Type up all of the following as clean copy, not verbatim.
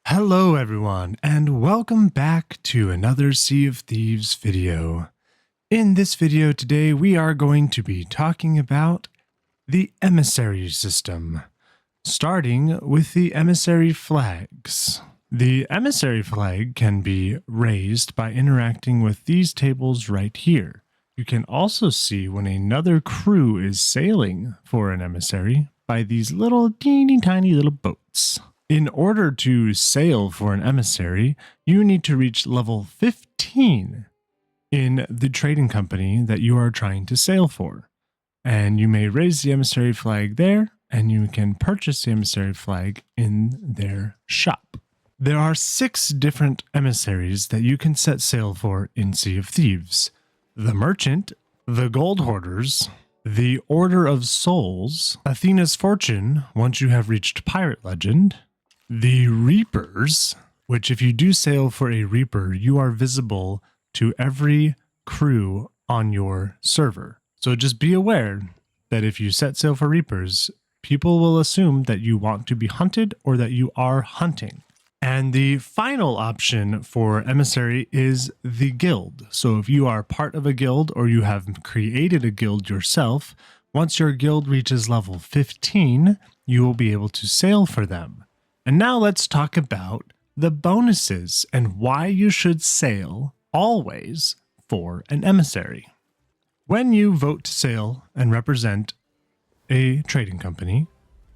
Hello everyone, and welcome back to another Sea of Thieves video. In this video today, we are going to be talking about the emissary system, starting with the emissary flags. The emissary flag can be raised by interacting with these tables right here. You can also see when another crew is sailing for an emissary by these little teeny tiny little boats. In order to sail for an emissary, you need to reach level 15 in the trading company that you are trying to sail for. And you may raise the emissary flag there, and you can purchase the emissary flag in their shop. There are 6 different emissaries that you can set sail for in Sea of Thieves: the Merchant, the Gold Hoarders, the Order of Souls, Athena's Fortune once you have reached Pirate Legend, the Reapers, which if you do sail for a Reaper, you are visible to every crew on your server. So just be aware that if you set sail for Reapers, people will assume that you want to be hunted or that you are hunting. And the final option for emissary is the guild. So if you are part of a guild or you have created a guild yourself, once your guild reaches level 15, you will be able to sail for them. And now let's talk about the bonuses and why you should sail always for an emissary. When you vote to sail and represent a trading company,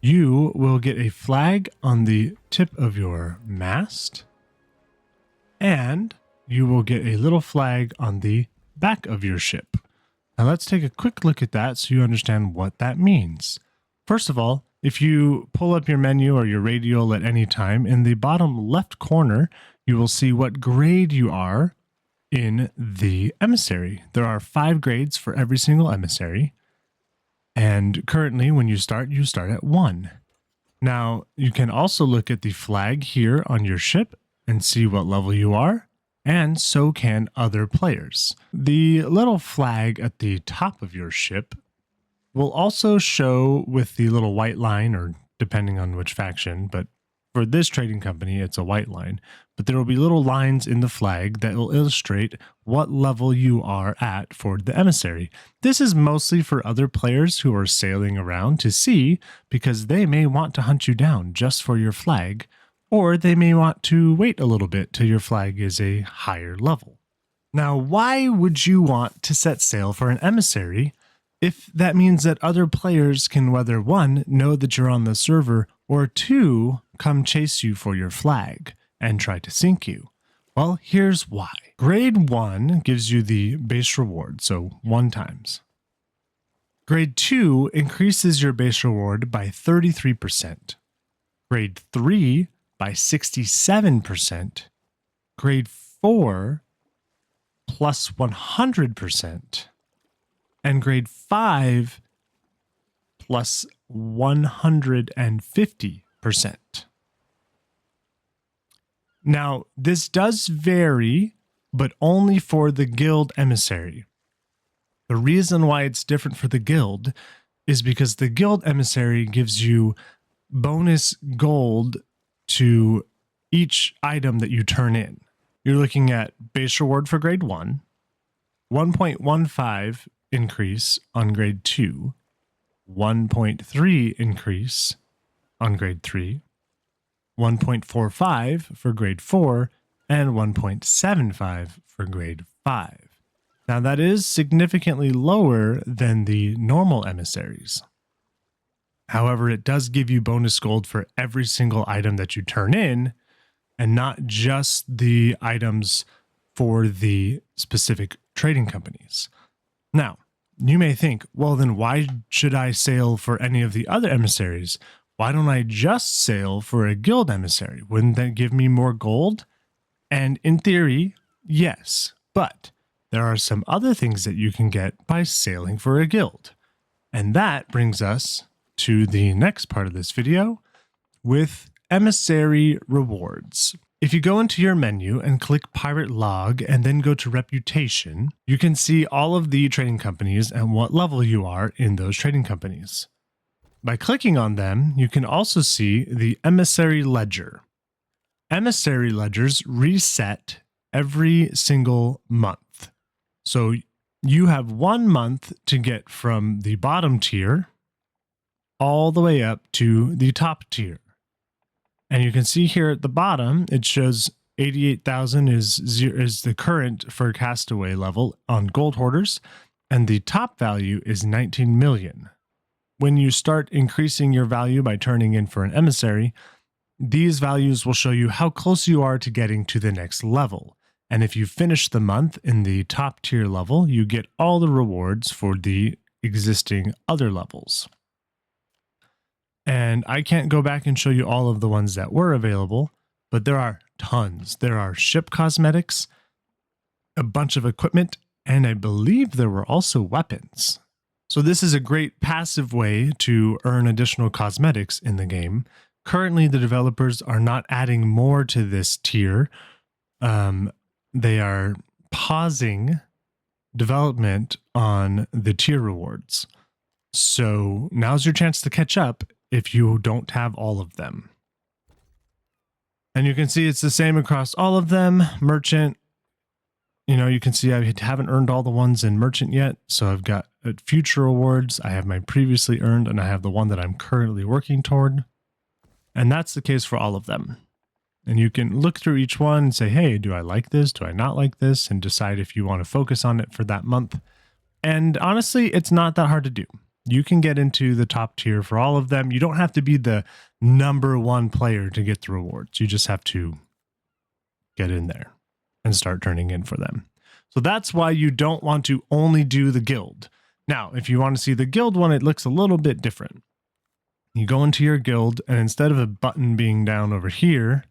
you will get a flag on the tip of your mast, and you will get a little flag on the back of your ship. Now let's take a quick look at that so you understand what that means. First of all, if you pull up your menu or your radial at any time, in the bottom left corner, you will see what grade you are in the emissary. There are 5 grades for every single emissary. And currently, when you start at 1. Now, you can also look at the flag here on your ship and see what level you are, and so can other players. The little flag at the top of your ship will also show with the little white line, or depending on which faction, but for this trading company, it's a white line. But there will be little lines in the flag that will illustrate what level you are at for the emissary. This is mostly for other players who are sailing around to see, because they may want to hunt you down just for your flag, or they may want to wait a little bit till your flag is a higher level. Now, why would you want to set sail for an emissary if that means that other players can whether 1, know that you're on the server, or 2, come chase you for your flag and try to sink you? Well, here's why. Grade 1 gives you the base reward, so 1 times. Grade 2 increases your base reward by 33%. Grade 3 by 67%. Grade 4 plus 100%. And grade 5 plus 150%. Now, this does vary, but only for the guild emissary. The reason why it's different for the guild is because the guild emissary gives you bonus gold to each item that you turn in. You're looking at base reward for grade 1, 1.15 increase on grade 2, 1.3 increase on grade 3, 1.45 for grade 4, and 1.75 for grade 5. Now that is significantly lower than the normal emissaries. However, it does give you bonus gold for every single item that you turn in, and not just the items for the specific trading companies. Now, you may think, well, then why should I sail for any of the other emissaries? Why don't I just sail for a guild emissary? Wouldn't that give me more gold? And in theory, yes, but there are some other things that you can get by sailing for a guild. And that brings us to the next part of this video with Emissary Rewards. If you go into your menu and click Pirate Log and then go to Reputation, you can see all of the trading companies and what level you are in those trading companies. By clicking on them, you can also see the Emissary Ledger. Emissary ledgers reset every single month. So you have 1 month to get from the bottom tier all the way up to the top tier. And you can see here at the bottom, it shows 88,000 is the current for Castaway level on Gold Hoarders, and the top value is 19 million. When you start increasing your value by turning in for an emissary, these values will show you how close you are to getting to the next level. And if you finish the month in the top tier level, you get all the rewards for the existing other levels. And I can't go back and show you all of the ones that were available, but there are tons. There are ship cosmetics, a bunch of equipment, and I believe there were also weapons. So this is a great passive way to earn additional cosmetics in the game. Currently, the developers are not adding more to this tier. They are pausing development on the tier rewards. So now's your chance to catch up if you don't have all of them. And you can see it's the same across all of them. Merchant, you can see I haven't earned all the ones in Merchant yet. So I've got future rewards. I have my previously earned, and I have the one that I'm currently working toward. And that's the case for all of them. And you can look through each one and say, hey, do I like this? Do I not like this? And decide if you want to focus on it for that month. And honestly, it's not that hard to do. You can get into the top tier for all of them. You don't have to be the #1 player to get the rewards. You just have to get in there and start turning in for them. So that's why you don't want to only do the guild. Now, if you want to see the guild one, it looks a little bit different. You go into your guild, and instead of a button being down over here,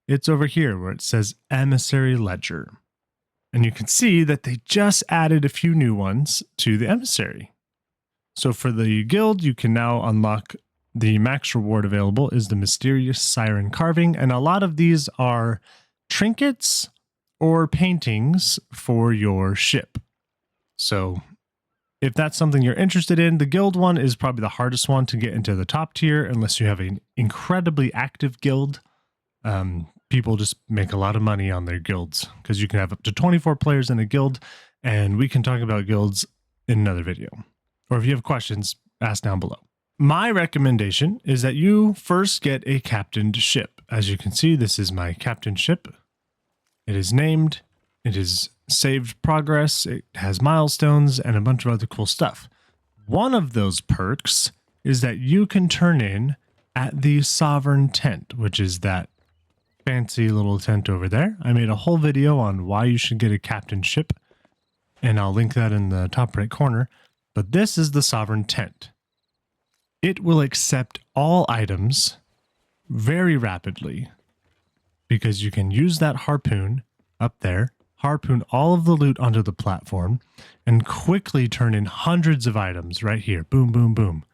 it's over here where it says Emissary Ledger. And you can see that they just added a few new ones to the emissary. So for the guild, you can now unlock the max reward available is the mysterious siren carving. And a lot of these are trinkets or paintings for your ship. So if that's something you're interested in, the guild one is probably the hardest one to get into the top tier unless you have an incredibly active guild. People just make a lot of money on their guilds because you can have up to 24 players in a guild, and we can talk about guilds in another video. Or if you have questions, ask down below. My recommendation is that you first get a captained ship. As you can see, this is my captained ship. It is named, it is saved progress, it has milestones, and a bunch of other cool stuff. One of those perks is that you can turn in at the Sovereign Tent, which is that fancy little tent over there. I made a whole video on why you should get a captained ship, and I'll link that in the top right corner. But this is the Sovereign Tent. It will accept all items very rapidly because you can use that harpoon up there, harpoon all of the loot onto the platform, and quickly turn in hundreds of items right here. Boom, boom, boom.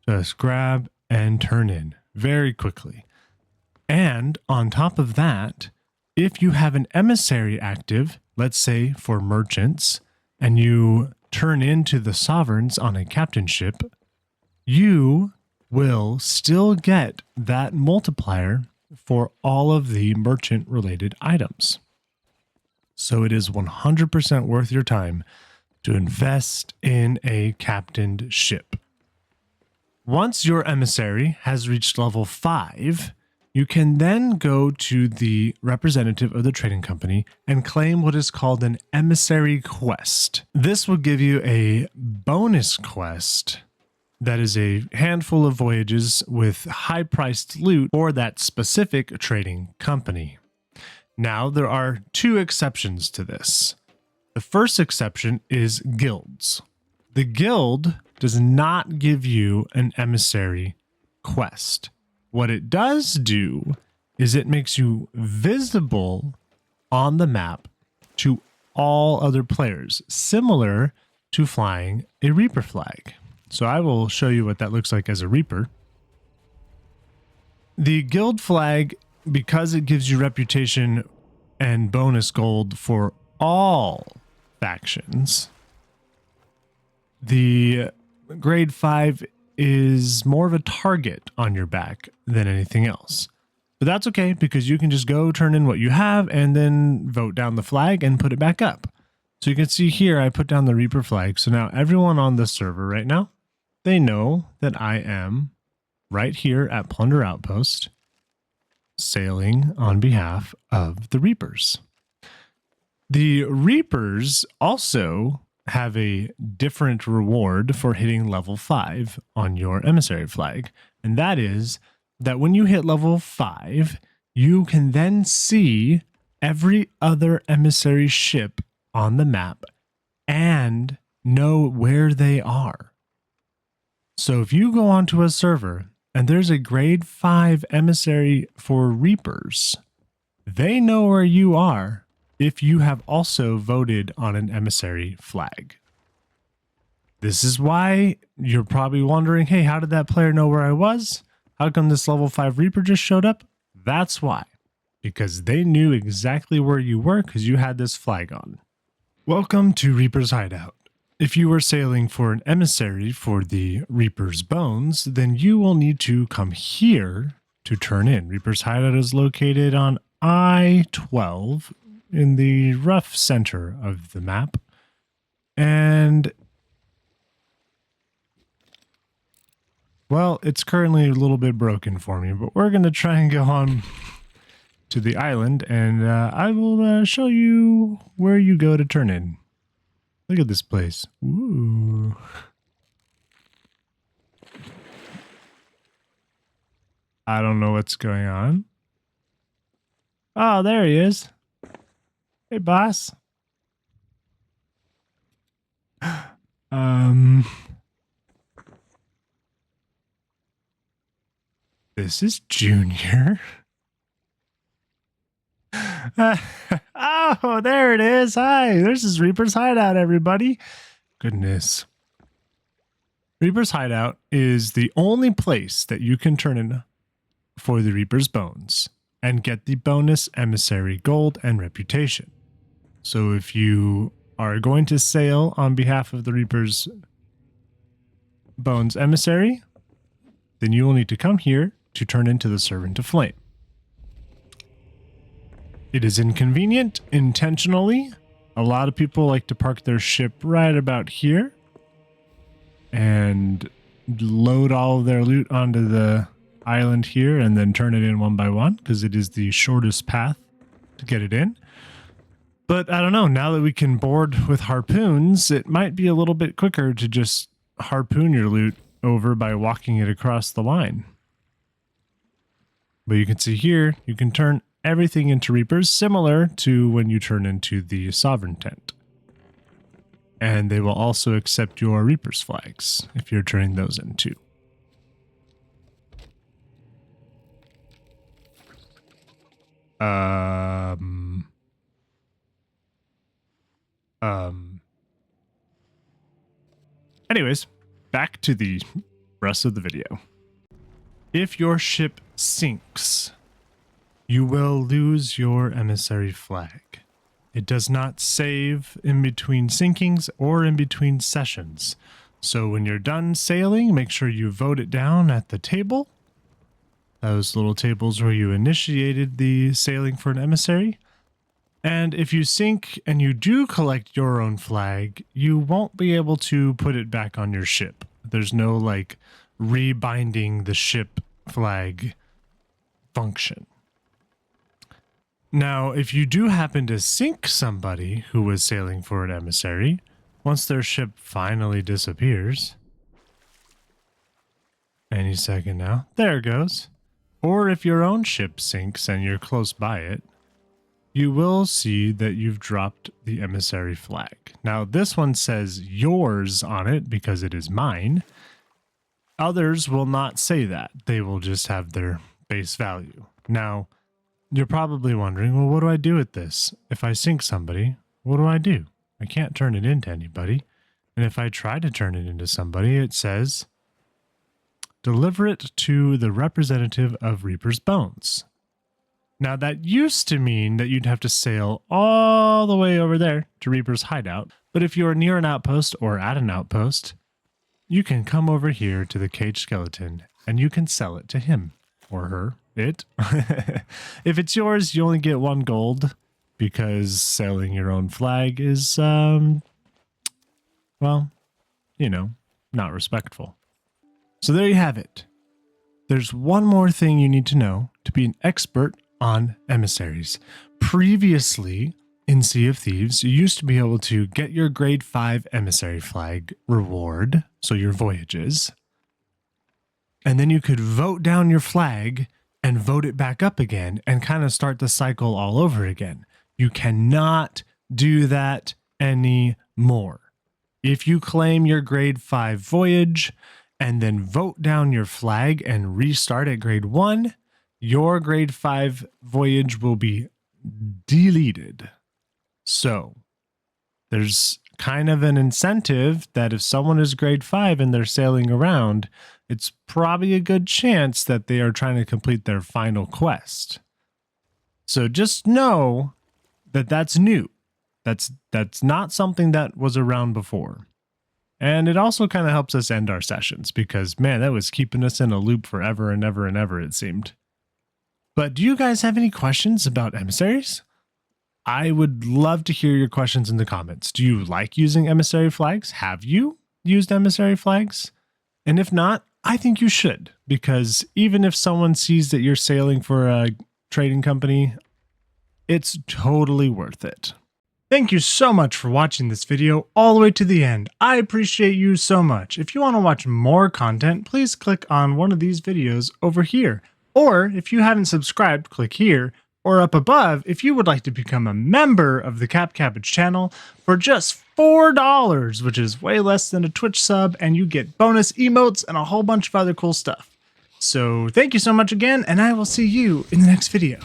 Just grab and turn in very quickly. And on top of that, if you have an emissary active, let's say for merchants, and you turn into the sovereigns on a captain ship, you will still get that multiplier for all of the merchant related items. So it is 100% worth your time to invest in a captained ship. Once your emissary has reached level 5, you can then go to the representative of the trading company and claim what is called an emissary quest. This will give you a bonus quest that is a handful of voyages with high-priced loot for that specific trading company. Now, there are 2 exceptions to this. The first exception is guilds. The guild does not give you an emissary quest. What it does do is it makes you visible on the map to all other players, similar to flying a Reaper flag. So I will show you what that looks like as a Reaper. The guild flag, because it gives you reputation and bonus gold for all factions, the grade 5 is more of a target on your back than anything else. But that's okay, because you can just go turn in what you have and then vote down the flag and put it back up. So you can see here, I put down the Reaper flag. So now everyone on the server right now, they know that I am right here at Plunder Outpost, sailing on behalf of the Reapers. The Reapers also have a different reward for hitting level 5 on your Emissary flag. And that is that when you hit level 5, you can then see every other Emissary ship on the map and know where they are. So if you go onto a server and there's a grade 5 Emissary for Reapers, they know where you are if you have also voted on an Emissary flag. This is why you're probably wondering, hey, how did that player know where I was? How come this level 5 Reaper just showed up? That's why. Because they knew exactly where you were because you had this flag on. Welcome to Reaper's Hideout. If you are sailing for an emissary for the Reaper's Bones, then you will need to come here to turn in. Reaper's Hideout is located on I-12 in the rough center of the map. And, well, it's currently a little bit broken for me, but we're going to try and go on to the island, and I will show you where you go to turn in. Look at this place. Ooh. I don't know what's going on. Oh, there he is. Hey, boss. This is Junior. Oh, there it is. Hi, this is Reaper's Hideout, everybody. Goodness. Reaper's Hideout is the only place that you can turn in for the Reaper's Bones and get the bonus Emissary Gold and Reputation. So if you are going to sail on behalf of the Reaper's Bones Emissary, then you will need to come here to turn into the Servant of Flame. It is inconvenient, intentionally. A lot of people like to park their ship right about here and load all of their loot onto the island here and then turn it in one by one because it is the shortest path to get it in. But I don't know, now that we can board with harpoons, it might be a little bit quicker to just harpoon your loot over by walking it across the line. But you can see here, you can turn everything into Reapers, similar to when you turn into the Sovereign Tent. And they will also accept your Reaper's flags if you're turning those in too. Anyways, back to the rest of the video. If your ship sinks, you will lose your Emissary flag. It does not save in between sinkings or in between sessions. So when you're done sailing, make sure you vote it down at the table. Those little tables where you initiated the sailing for an emissary. And if you sink and you do collect your own flag, you won't be able to put it back on your ship. There's no like rebinding the ship flag function. Now, if you do happen to sink somebody who was sailing for an emissary, once their ship finally disappears, any second now, there it goes. Or if your own ship sinks and you're close by it, you will see that you've dropped the emissary flag. Now, this one says yours on it because it is mine. Others will not say that. They will just have their base value. Now, you're probably wondering, well, what do I do with this? If I sink somebody, what do I do? I can't turn it into anybody. And if I try to turn it into somebody, it says, deliver it to the representative of Reaper's Bones. Now, that used to mean that you'd have to sail all the way over there to Reaper's Hideout. But if you're near an outpost or at an outpost, you can come over here to the caged skeleton and you can sell it to him or her it. If it's yours, you only get 1 gold because sailing your own flag is, well, you know, not respectful. So there you have it. There's one more thing you need to know to be an expert on emissaries. Previously, in Sea of Thieves, you used to be able to get your grade 5 emissary flag reward, so your voyages, and then you could vote down your flag and vote it back up again and kind of start the cycle all over again. You cannot do that anymore. If you claim your grade 5 voyage and then vote down your flag and restart at grade 1, your grade 5 voyage will be deleted. So there's kind of an incentive that if someone is grade 5 and they're sailing around, it's probably a good chance that they are trying to complete their final quest. So just know that that's new. That's not something that was around before. And it also kind of helps us end our sessions because, man, that was keeping us in a loop forever and ever and ever, it seemed. But do you guys have any questions about emissaries? I would love to hear your questions in the comments. Do you like using emissary flags? Have you used emissary flags? And if not, I think you should, because even if someone sees that you're sailing for a trading company, it's totally worth it. Thank you so much for watching this video all the way to the end. I appreciate you so much. If you want to watch more content, please click on one of these videos over here. Or if you haven't subscribed, click here. Or up above, if you would like to become a member of the CappCabbage channel for just $4, which is way less than a Twitch sub, and you get bonus emotes and a whole bunch of other cool stuff. So thank you so much again, and I will see you in the next video.